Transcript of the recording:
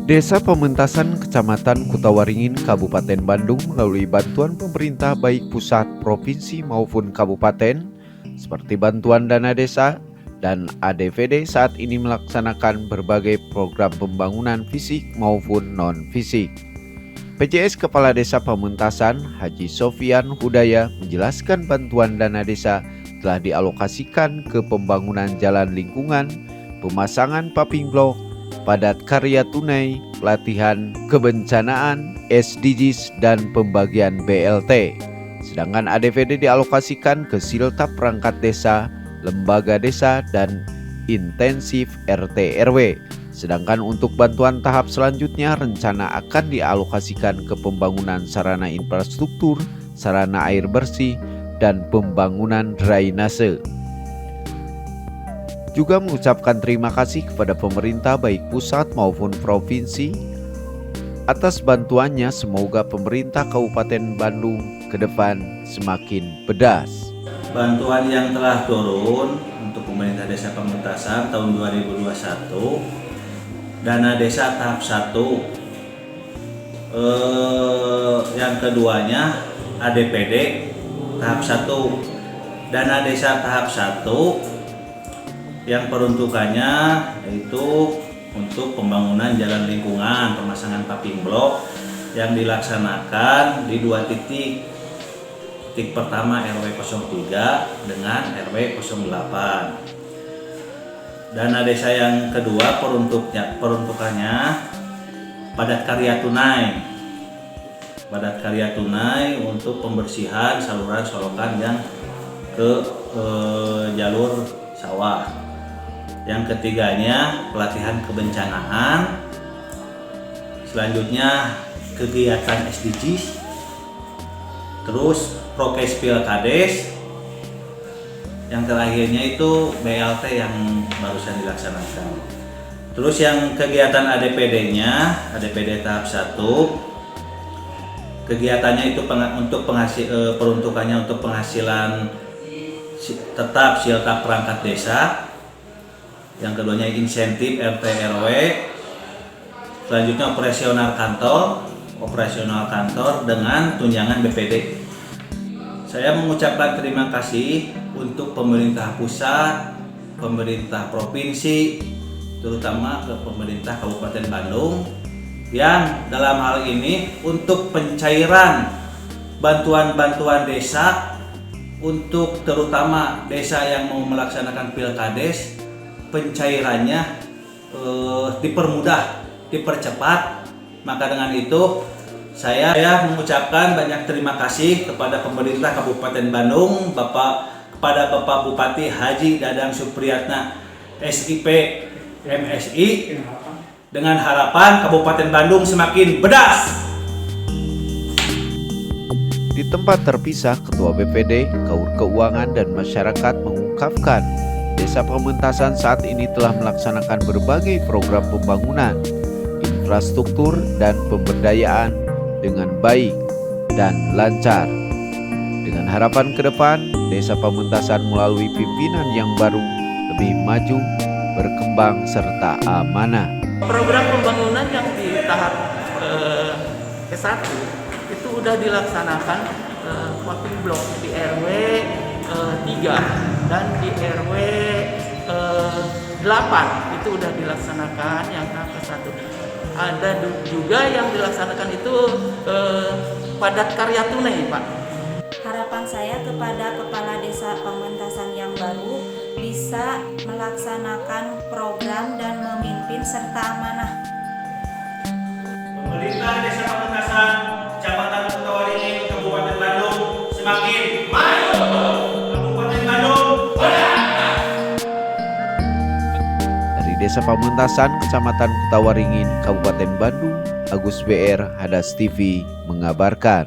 Desa Pamentasan, Kecamatan Kutawaringin, Kabupaten Bandung melalui bantuan pemerintah baik pusat, provinsi maupun kabupaten seperti bantuan dana desa dan ADVD saat ini melaksanakan berbagai program pembangunan fisik maupun non-fisik. PJS Kepala Desa Pamentasan, Haji Sofian Hudaya menjelaskan bantuan dana desa telah dialokasikan ke pembangunan jalan lingkungan, pemasangan paving block, padat karya tunai, pelatihan kebencanaan, SDGs, dan pembagian BLT. Sedangkan ADVD dialokasikan ke siltap perangkat desa, lembaga desa, dan intensif RT RW. Sedangkan untuk bantuan tahap selanjutnya rencana akan dialokasikan ke pembangunan sarana infrastruktur, sarana air bersih, dan pembangunan drainase. Juga mengucapkan terima kasih kepada pemerintah baik pusat maupun provinsi atas bantuannya. Semoga pemerintah Kabupaten Bandung ke depan semakin pedas. Bantuan yang telah turun untuk pemerintah Desa Pamentasan tahun 2021, dana desa tahap 1, yang keduanya ADPD tahap 1, dana desa tahap 1 yang peruntukannya yaitu untuk pembangunan jalan lingkungan, pemasangan paving block yang dilaksanakan di 2 titik. Titik pertama RW 03 dengan RW 08. Dana desa yang kedua peruntukannya padat karya tunai. Padat karya tunai untuk pembersihan saluran solokan yang ke jalur sawah. Yang ketiganya pelatihan kebencanaan. Selanjutnya kegiatan SDGs. Terus prokes pilkades. Yang terakhirnya itu BLT yang barusan dilaksanakan. Terus yang kegiatan ADPD-nya, ADPD tahap 1, kegiatannya itu peruntukannya untuk penghasilan tetap siltap perangkat desa. Yang keduanya insentif RT RW. Selanjutnya operasional kantor dengan tunjangan BPD. Saya mengucapkan terima kasih untuk pemerintah pusat, pemerintah provinsi, terutama ke pemerintah Kabupaten Bandung yang dalam hal ini untuk pencairan bantuan-bantuan desa untuk terutama desa yang mau melaksanakan pilkades, pencairannya dipermudah, dipercepat. Maka dengan itu saya mengucapkan banyak terima kasih kepada pemerintah Kabupaten Bandung, kepada Bapak Bupati Haji Dadang Supriyatna SIP MSI, dengan harapan Kabupaten Bandung semakin bedas. Di tempat terpisah, Ketua BPD, Kaur Keuangan, dan Masyarakat mengungkapkan Desa Pamentasan saat ini telah melaksanakan berbagai program pembangunan, infrastruktur, dan pemberdayaan dengan baik dan lancar. Dengan harapan ke depan, Desa Pamentasan melalui pimpinan yang baru lebih maju, berkembang, serta amanah. Program pembangunan yang di tahap ke-1 itu sudah dilaksanakan paving block di RW 3 dan di RW 8 itu sudah dilaksanakan yang tahap ke-1. Ada juga yang dilaksanakan itu padat karya tunai, Pak. Harapan saya kepada Kepala Desa Pamentasan yang baru bisa melaksanakan program dan memimpin serta amanah. Pemerintah Desa Pamentasan, Kecamatan Kutawaringin, Kabupaten Bandung semakin maju. Kabupaten Bandung Dari Desa Pamentasan, Kecamatan Kutawaringin, Kabupaten Bandung, Agus BR, Hadas TV mengabarkan.